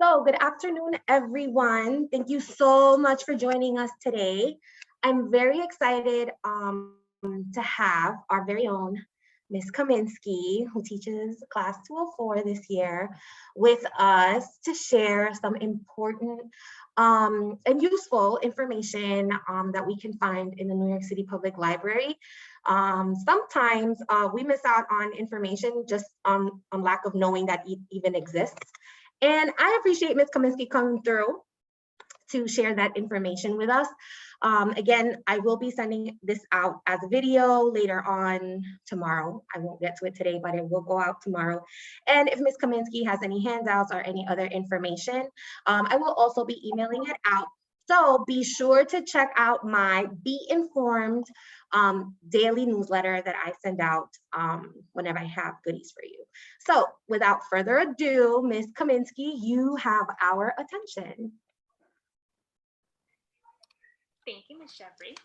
So good afternoon, everyone. Thank you so much for joining us today. I'm very excited to have our very own Miss Kaminsky, who teaches class 204 this year, with us to share some important and useful information that we can find in the New York City Public Library. Sometimes we miss out on information just on lack of knowing that it even exists. And I appreciate Ms. Kaminsky coming through to share that information with us. Again, I will be sending this out as a video later on tomorrow. I won't get to it today, but it will go out tomorrow. And if Ms. Kaminsky has any handouts or any other information, I will also be emailing it out. So be sure to check out my Be Informed daily newsletter that I send out whenever I have goodies for you. So without further ado, Ms. Kaminsky, you have our attention. Thank you, Ms. Jeffrey.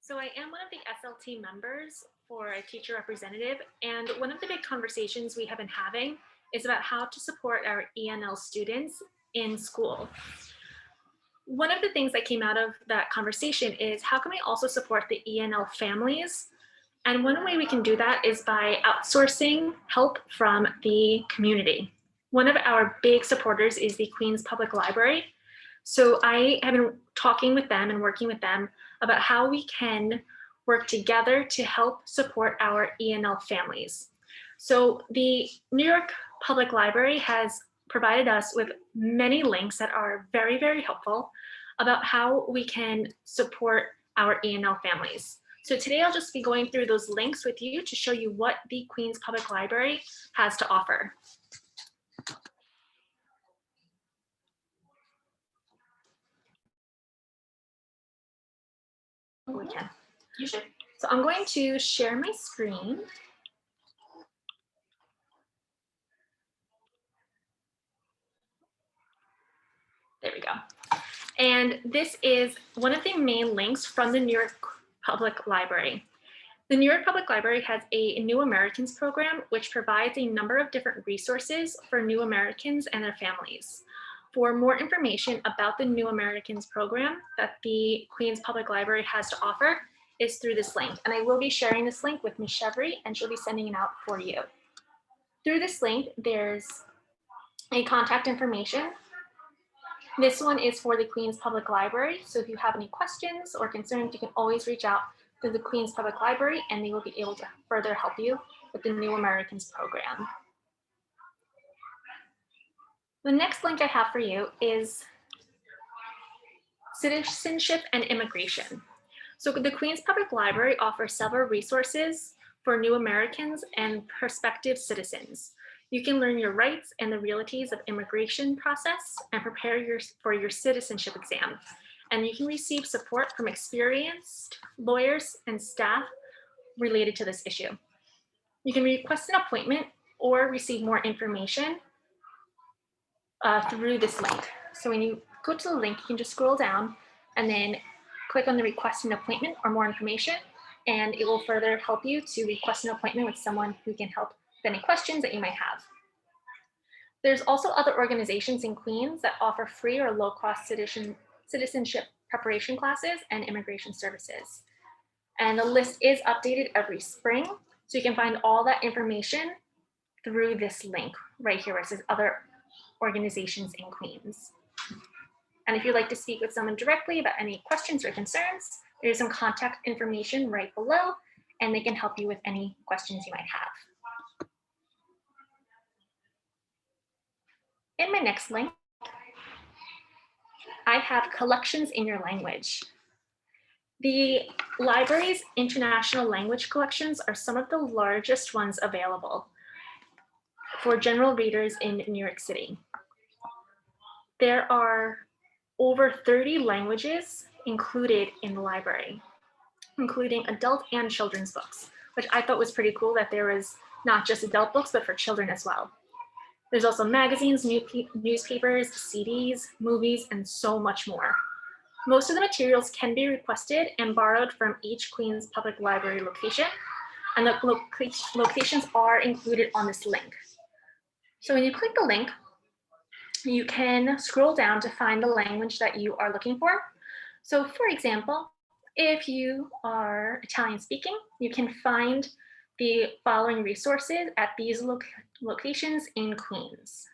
So I am one of the SLT members for a teacher representative, and one of the big conversations we have been having is about how to support our ENL students in school. One of the things that came out of that conversation is how can we also support the ENL families? And one way we can do that is by outsourcing help from the community. One of our big supporters is the Queens Public Library. So I have been talking with them and working with them about how we can work together to help support our ENL families. So the New York Public Library has provided us with many links that are very, very helpful about how we can support our ENL families. So today I'll just be going through those links with you to show you what the Queens Public Library has to offer. We can. You should. So I'm going to share my screen. There we go. And this is one of the main links from the New York Public Library. The New York Public Library has a New Americans program, which provides a number of different resources for New Americans and their families. For more information about the New Americans program that the Queens Public Library has to offer is through this link. And I will be sharing this link with Ms. Chevry, and she'll be sending it out for you. Through this link, there's a contact information. This one is for the Queens Public Library. So if you have any questions or concerns, you can always reach out to the Queens Public Library and they will be able to further help you with the New Americans program. The next link I have for you is citizenship and immigration. So the Queens Public Library offers several resources for new Americans and prospective citizens. You can learn your rights and the realities of immigration process and prepare for your citizenship exam. And you can receive support from experienced lawyers and staff related to this issue. You can request an appointment or receive more information through this link. So when you go to the link, you can just scroll down and then click on the request an appointment or more information, and it will further help you to request an appointment with someone who can help with any questions that you might have. There's also other organizations in Queens that offer free or low-cost citizenship preparation classes and immigration services. And the list is updated every spring, so you can find all that information through this link right here where it says other organizations in Queens. And if you'd like to speak with someone directly about any questions or concerns, there's some contact information right below, and they can help you with any questions you might have. In my next link, I have collections in your language. The library's international language collections are some of the largest ones available for general readers in New York City. There are over 30 languages included in the library, including adult and children's books, which I thought was pretty cool that there was not just adult books, but for children as well. There's also magazines, newspapers, CDs, movies, and so much more. Most of the materials can be requested and borrowed from each Queens Public Library location, and the locations are included on this link. So when you click the link, you can scroll down to find the language that you are looking for. So for example, if you are Italian speaking, you can find the following resources at these locations in Queens.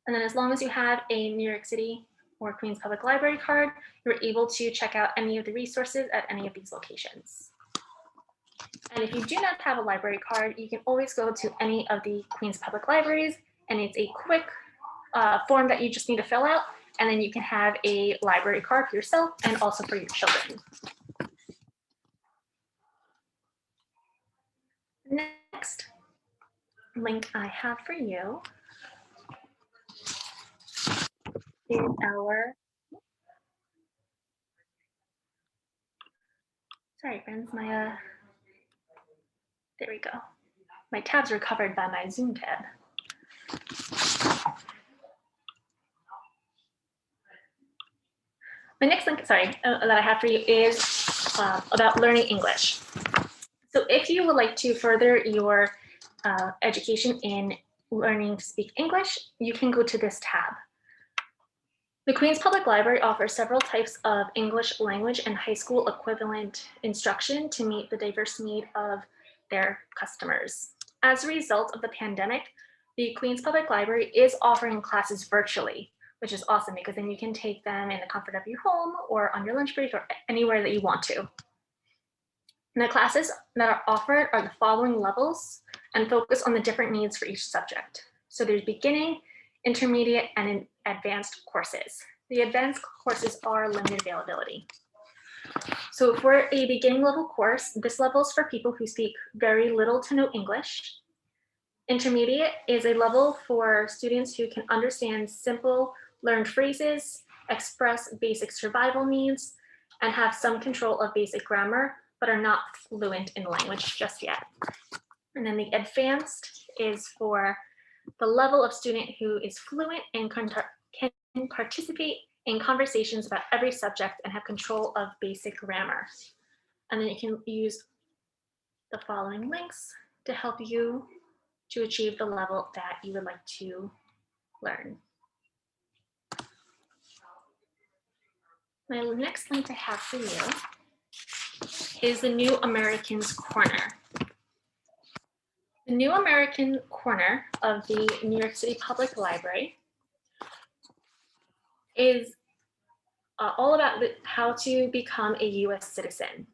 And then as long as you have a New York City or Queens Public Library card, you're able to check out any of the resources at any of these locations. And if you do not have a library card, you can always go to any of the Queens Public Libraries, and it's a quick form that you just need to fill out, and then you can have a library card for yourself and also for your children. Next link I have for you is our, sorry friends, my, there we go. My tabs are covered by my Zoom tab. My next link, sorry, that I have for you is about learning English. So if you would like to further your education in learning to speak English, you can go to this tab. The Queens Public Library offers several types of English language and high school equivalent instruction to meet the diverse need of their customers. As a result of the pandemic, the Queens Public Library is offering classes virtually, which is awesome because then you can take them in the comfort of your home or on your lunch break or anywhere that you want to. And the classes that are offered are the following levels and focus on the different needs for each subject. So there's beginning, intermediate, and advanced courses. The advanced courses are limited availability. So for a beginning level course, this level is for people who speak very little to no English. Intermediate is a level for students who can understand simple learned phrases, express basic survival needs, and have some control of basic grammar, but are not fluent in the language just yet. And then the advanced is for the level of student who is fluent and can participate in conversations about every subject and have control of basic grammar. And then you can use the following links to help you to achieve the level that you would like to learn. My next link I have for you is the New Americans Corner. The New American Corner of the New York City Public Library is all about how to become a US citizen.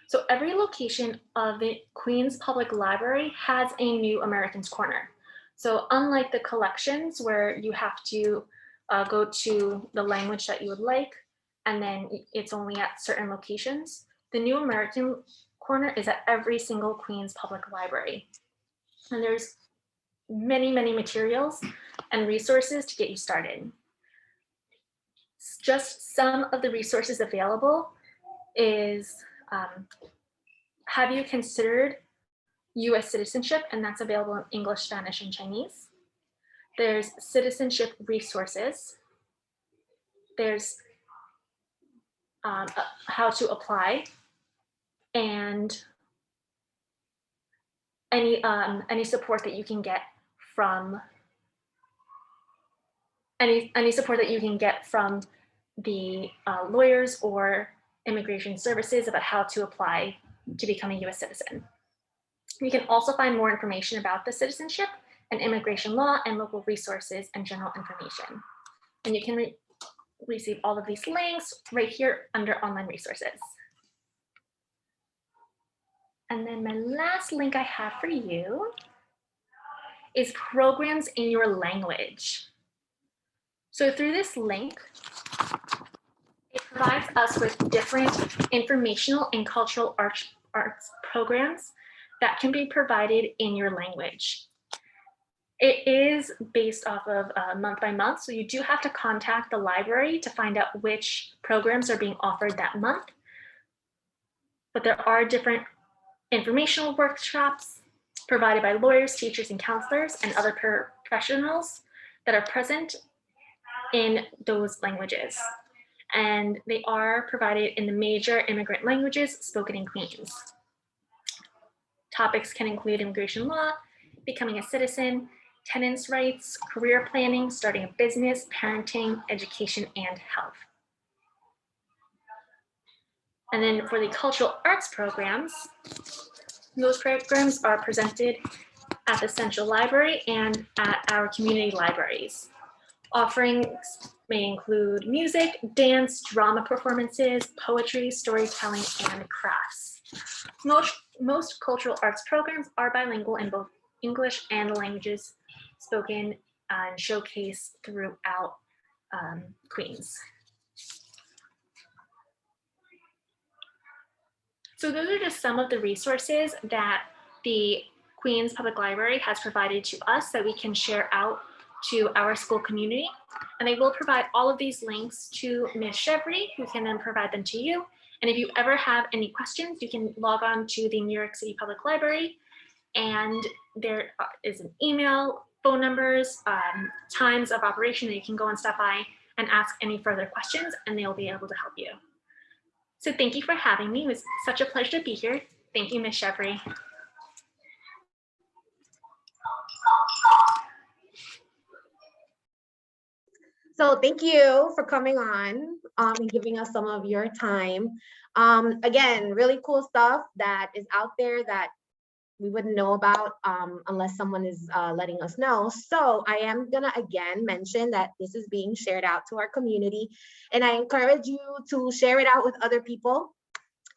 So every location of the Queens Public Library has a New Americans Corner. So unlike the collections where you have to go to the language that you would like, and then it's only at certain locations, the New American Corner is at every single Queens Public Library. And there's many, many materials and resources to get you started. Just some of the resources available is have you considered US citizenship? And that's available in English, Spanish, and Chinese. There's citizenship resources. There's how to apply and any support that you can get from any support that you can get from the lawyers or immigration services about how to apply to become a US citizen. You can also find more information about the citizenship and immigration law and local resources and general information. And you can receive all of these links right here under online resources. And then my last link I have for you is programs in your language. So through this link, it provides us with different informational and cultural arts programs that can be provided in your language. It is based off of month by month, so you do have to contact the library to find out which programs are being offered that month. But there are different informational workshops provided by lawyers, teachers, and counselors, and other professionals that are present in those languages. And they are provided in the major immigrant languages spoken in Queens. Topics can include immigration law, becoming a citizen, tenants' rights, career planning, starting a business, parenting, education, and health. And then for the cultural arts programs, those programs are presented at the Central Library and at our community libraries. Offerings may include music, dance, drama performances, poetry, storytelling, and crafts. Most cultural arts programs are bilingual in both English and the languages spoken and showcased throughout Queens. So those are just some of the resources that the Queens Public Library has provided to us that we can share out to our school community. And they will provide all of these links to Ms. Chevry, who can then provide them to you. And if you ever have any questions, you can log on to the New York City Public Library, and there is an email, phone numbers, times of operation that you can go and stop by and ask any further questions, and they'll be able to help you. So thank you for having me. It was such a pleasure to be here. Thank you, Ms. Chevry. So thank you for coming on and giving us some of your time. Again, really cool stuff that is out there that we wouldn't know about unless someone is letting us know. So I am gonna again mention that this is being shared out to our community, and I encourage you to share it out with other people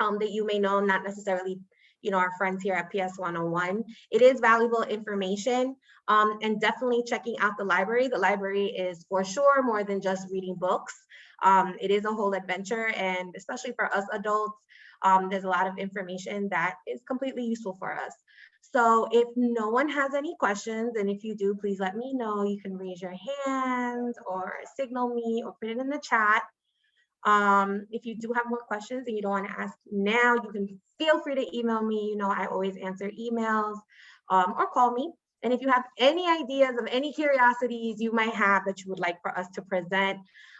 that you may know, not necessarily our friends here at PS 101. It is valuable information, and definitely checking out the library. The library is for sure more than just reading books. It is a whole adventure, and especially for us adults, there's a lot of information that is completely useful for us. So if no one has any questions, and if you do, please let me know. You can raise your hand or signal me or put it in the chat. If you do have more questions and you don't want to ask now, you can feel free to email me. I always answer emails or call me. And if you have any ideas of any curiosities you might have that you would like for us to present,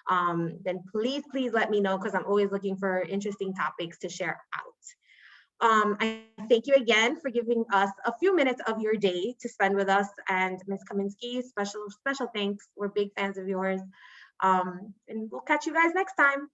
then please let me know, because I'm always looking for interesting topics to share out. I thank you again for giving us a few minutes of your day to spend with us. And Ms. Kaminsky, special thanks. We're big fans of yours. And we'll catch you guys next time.